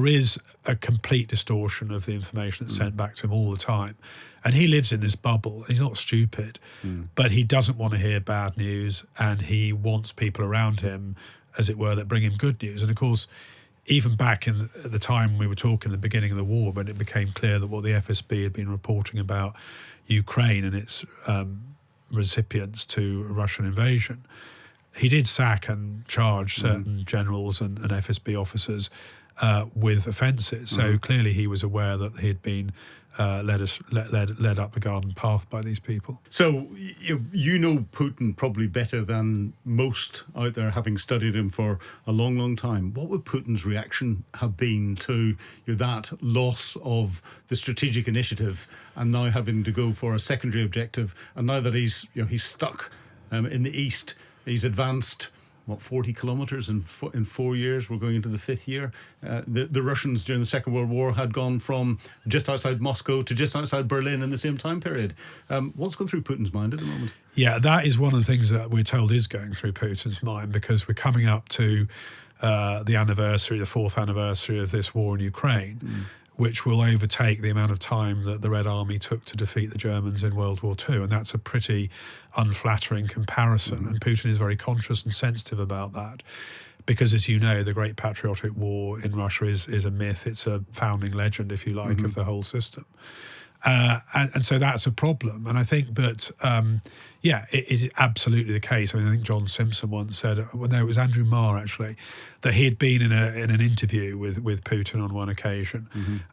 there is a complete distortion of the information that's sent back to him all the time. And he lives in this bubble. He's not stupid, but he doesn't want to hear bad news, and he wants people around him, as it were, that bring him good news. And of course, even back at the time we were talking at the beginning of the war, when it became clear that what the FSB had been reporting about Ukraine and its recipients to a Russian invasion, he did sack and charge certain generals and FSB officers with offences. So clearly he was aware that he had been led up the garden path by these people. So you know Putin probably better than most out there, having studied him for a long, long time. What would Putin's reaction have been to that loss of the strategic initiative and now having to go for a secondary objective? And now that he's stuck in the east, he's advanced 40 kilometres in 4 years. We're going into the fifth year. The Russians during the Second World War had gone from just outside Moscow to just outside Berlin in the same time period. What's going through Putin's mind at the moment? Yeah, that is one of the things that we're told is going through Putin's mind, because we're coming up to the fourth anniversary of this war in Ukraine, which will overtake the amount of time that the Red Army took to defeat the Germans in World War II. And that's a pretty unflattering comparison. And Putin is very conscious and sensitive about that, because, as you know, the Great Patriotic War in Russia is a myth. It's a founding legend, if you like, of the whole system. And so that's a problem. And I think that, it is absolutely the case. I mean, I think John Simpson once said, it was Andrew Marr actually, that he had been in an interview with Putin on one occasion,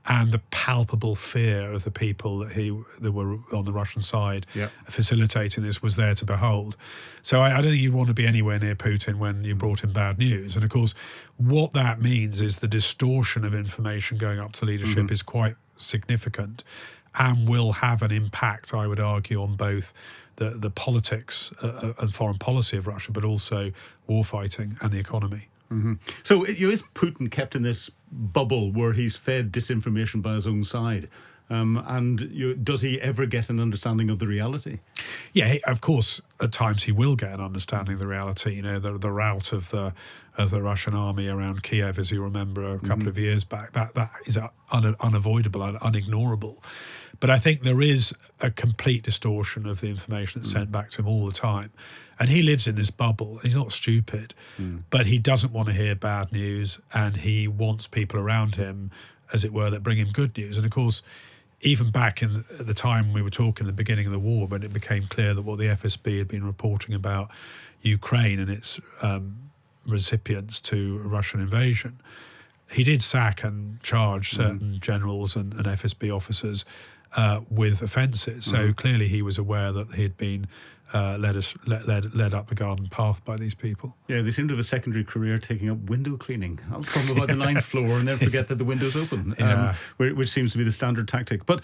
and the palpable fear of the people that were on the Russian side facilitating this was there to behold. So I don't think you'd want to be anywhere near Putin when you brought him bad news. And of course, what that means is the distortion of information going up to leadership is quite significant, and will have an impact, I would argue, on both the politics and foreign policy of Russia, but also warfighting and the economy. So is Putin kept in this bubble where he's fed disinformation by his own side? Does he ever get an understanding of the reality? Yeah, of course, at times he will get an understanding of the reality. You know, the rout of the Russian army around Kiev, as you remember, a couple of years back, that is unavoidable and unignorable. But I think there is a complete distortion of the information that's sent back to him all the time. And he lives in this bubble. He's not stupid, but he doesn't want to hear bad news, and he wants people around him, as it were, that bring him good news. And of course, even back at the time we were talking at the beginning of the war, when it became clear that what the FSB had been reporting about Ukraine and its recipients to a Russian invasion, he did sack and charge certain generals and FSB officers with offences. So clearly he was aware that he had been led up the garden path by these people. Yeah, they seem to have a secondary career taking up window cleaning from about the ninth floor, and then forget that the window's open, which seems to be the standard tactic. But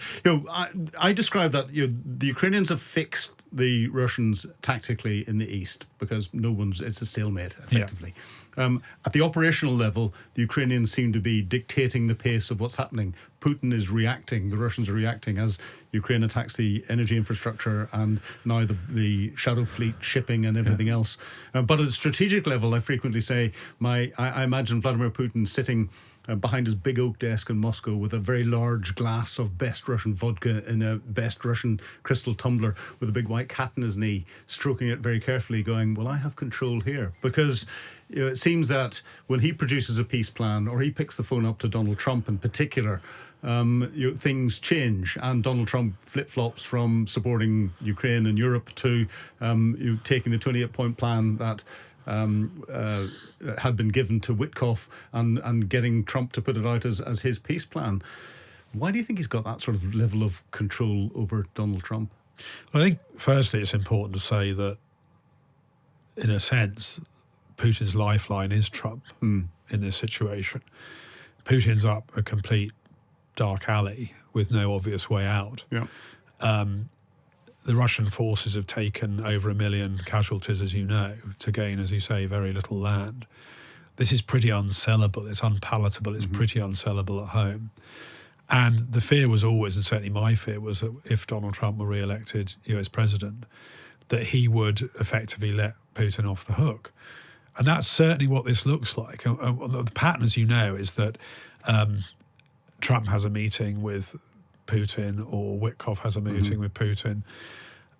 I describe that the Ukrainians have fixed the Russians tactically in the east, because it's a stalemate effectively. At the operational level, the Ukrainians seem to be dictating the pace of what's happening. Putin is reacting, the Russians are reacting as Ukraine attacks the energy infrastructure and now the shadow fleet shipping and everything else. But at a strategic level, I frequently say, I imagine Vladimir Putin sitting behind his big oak desk in Moscow with a very large glass of best Russian vodka in a best Russian crystal tumbler with a big white cat in his knee, stroking it very carefully, going, well, I have control here. Because it seems that when he produces a peace plan, or he picks the phone up to Donald Trump in particular, things change, and Donald Trump flip-flops from supporting Ukraine and Europe to taking the 28-point plan that had been given to Witkoff and getting Trump to put it out as his peace plan. Why do you think he's got that sort of level of control over Donald Trump? Well, I think, firstly, it's important to say that, in a sense, Putin's lifeline is Trump in this situation. Putin's up a complete dark alley with no obvious way out. The Russian forces have taken over 1 million casualties, as you know, to gain, as you say, very little land. This is pretty unsellable. It's unpalatable. It's pretty unsellable at home. And the fear was always, and certainly my fear was, that if Donald Trump were re-elected US president, that he would effectively let Putin off the hook. And that's certainly what this looks like. The pattern, as you know, is that Trump has a meeting with Putin, or Witkoff has a meeting with Putin.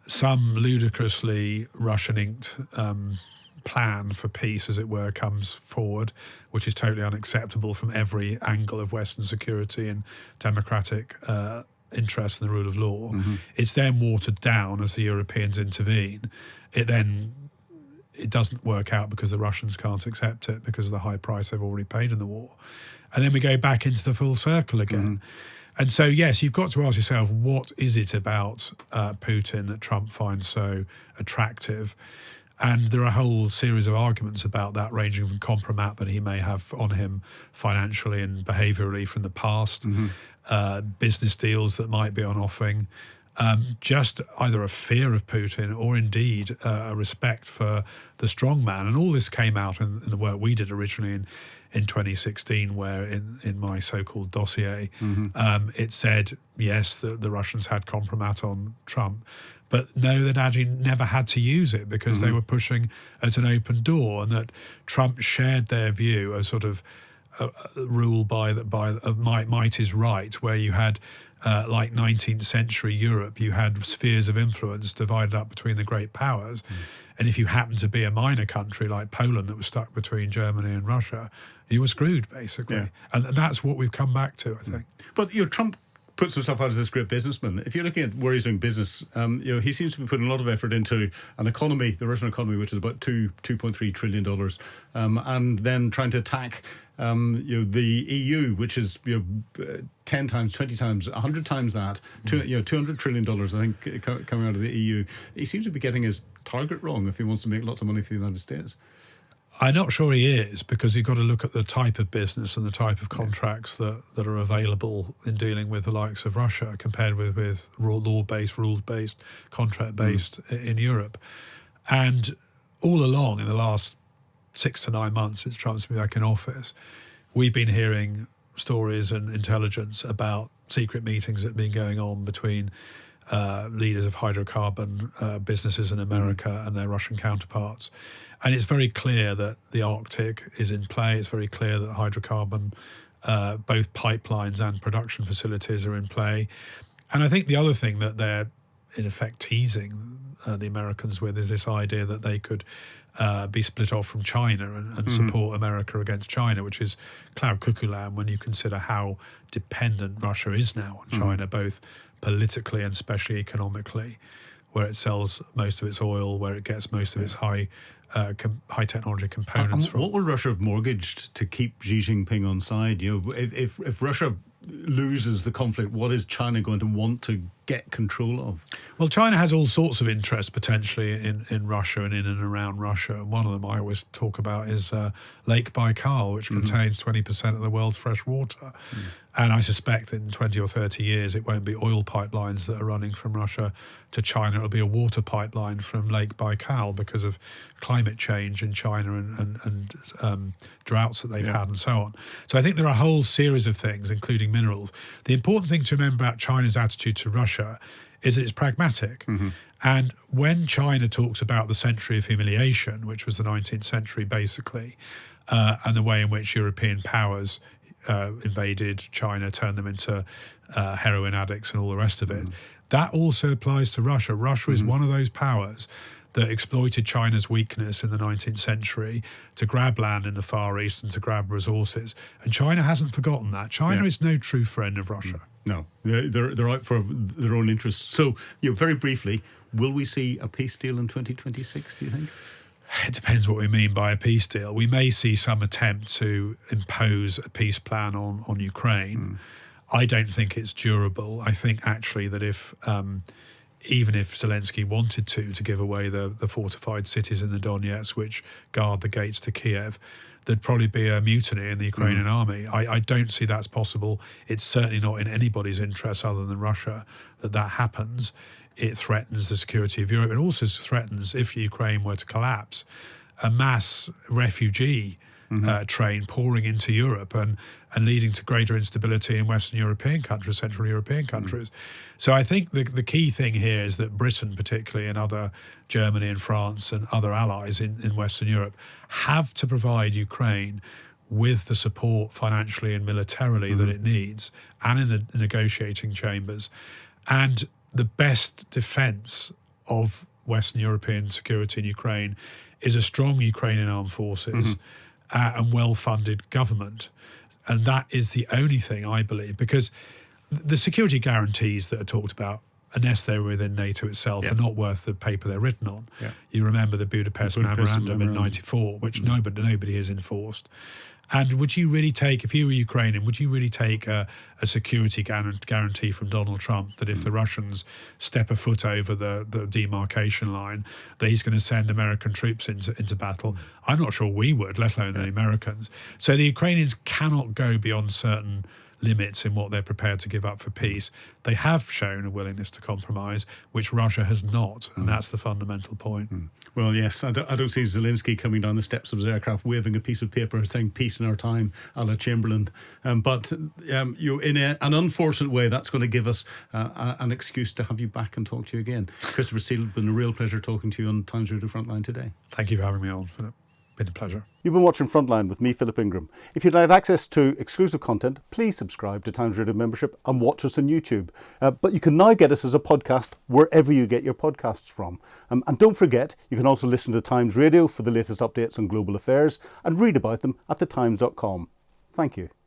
Some ludicrously Russian-inked plan for peace, as it were, comes forward, which is totally unacceptable from every angle of Western security and democratic interest in the rule of law. It's then watered down as the Europeans intervene. It doesn't work out because the Russians can't accept it because of the high price they've already paid in the war. And then we go back into the full circle again. And so, yes, you've got to ask yourself, what is it about Putin that Trump finds so attractive? And there are a whole series of arguments about that, ranging from compromat that he may have on him financially and behaviourally from the past, business deals that might be on offering, just either a fear of Putin or indeed a respect for the strong man. And all this came out in the work we did originally in 2016, where in my so-called dossier, it said, yes, the Russians had compromat on Trump, but no, they'd actually never had to use it because they were pushing at an open door, and that Trump shared their view, a sort of rule of might is right, where you had like 19th century Europe, you had spheres of influence divided up between the great powers. And if you happened to be a minor country like Poland that was stuck between Germany and Russia, you were screwed, basically. Yeah. And that's what we've come back to, I think. But Trump puts himself out as this great businessman. If you're looking at where he's doing business, he seems to be putting a lot of effort into an economy, the Russian economy, which is about $2.3 trillion, and then trying to attack the EU, which is 10 times, 20 times, 100 times that, $200 trillion, I think, coming out of the EU. He seems to be getting his target wrong if he wants to make lots of money for the United States. I'm not sure he is, because you've got to look at the type of business and the type of contracts that are available in dealing with the likes of Russia compared with law-based, rules-based, contract-based in Europe. And all along in the last 6 to 9 months since Trump's been back in office, we've been hearing stories and intelligence about secret meetings that have been going on between leaders of hydrocarbon businesses in America and their Russian counterparts. And it's very clear that the Arctic is in play. It's very clear that hydrocarbon, both pipelines and production facilities are in play. And I think the other thing that they're, in effect, teasing the Americans with is this idea that they could be split off from China and support America against China, which is cloud cuckoo land when you consider how dependent Russia is now on China, both politically and especially economically, where it sells most of its oil, where it gets most of its high technology components from. What would Russia have mortgaged to keep Xi Jinping on side? If Russia loses the conflict, what is China going to want to get control of? Well, China has all sorts of interests potentially in Russia and in and around Russia. And one of them I always talk about is Lake Baikal, which contains 20% of the world's fresh water. And I suspect in 20 or 30 years, it won't be oil pipelines that are running from Russia to China. It'll be a water pipeline from Lake Baikal because of climate change in China and droughts that they've had and so on. So I think there are a whole series of things, including minerals. The important thing to remember about China's attitude to Russia is that it's pragmatic. And when China talks about the century of humiliation, which was the 19th century basically, and the way in which European powers invaded China, turned them into heroin addicts and all the rest of it, that also applies to Russia. Russia is one of those powers that exploited China's weakness in the 19th century to grab land in the Far East and to grab resources. And China hasn't forgotten that. China is no true friend of Russia. No, they're out for their own interests. So, very briefly, will we see a peace deal in 2026, do you think? It depends what we mean by a peace deal. We may see some attempt to impose a peace plan on Ukraine. I don't think it's durable. I think actually that if even if Zelensky wanted to give away the fortified cities in the Donetsk, which guard the gates to Kiev, there'd probably be a mutiny in the Ukrainian army. I don't see that's possible. It's certainly not in anybody's interest other than Russia that happens. It threatens the security of Europe. It also threatens, if Ukraine were to collapse, a mass refugee train pouring into Europe and leading to greater instability in Western European countries, Central European countries. So I think the key thing here is that Britain, particularly, and other Germany and France and other allies in Western Europe have to provide Ukraine with the support financially and militarily that it needs, and in the negotiating chambers. And the best defense of Western European security in Ukraine is a strong Ukrainian armed forces and well-funded government. And that is the only thing, I believe, because the security guarantees that are talked about, unless they're within NATO itself, are not worth the paper they're written on. You remember the Budapest Memorandum in '94, which nobody has enforced. And would you really take, if you were Ukrainian, would you really take a security guarantee from Donald Trump that if the Russians step a foot over the demarcation line, that he's going to send American troops into battle? I'm not sure we would, let alone the Americans. So the Ukrainians cannot go beyond certain limits in what they're prepared to give up for peace. They have shown a willingness to compromise, which Russia has not, and that's the fundamental point. Well, yes, I don't see Zelensky coming down the steps of his aircraft waving a piece of paper saying peace in our time, a la Chamberlain. But in an unfortunate way, that's going to give us an excuse to have you back and talk to you again. Christopher Steele, it's been a real pleasure talking to you on Times Radio Frontline today. Thank you for having me on, Philip. Been a pleasure. You've been watching Frontline with me, Philip Ingram. If you'd like access to exclusive content, please subscribe to Times Radio membership and watch us on YouTube. But you can now get us as a podcast wherever you get your podcasts from. And don't forget, you can also listen to Times Radio for the latest updates on global affairs and read about them at thetimes.com. Thank you.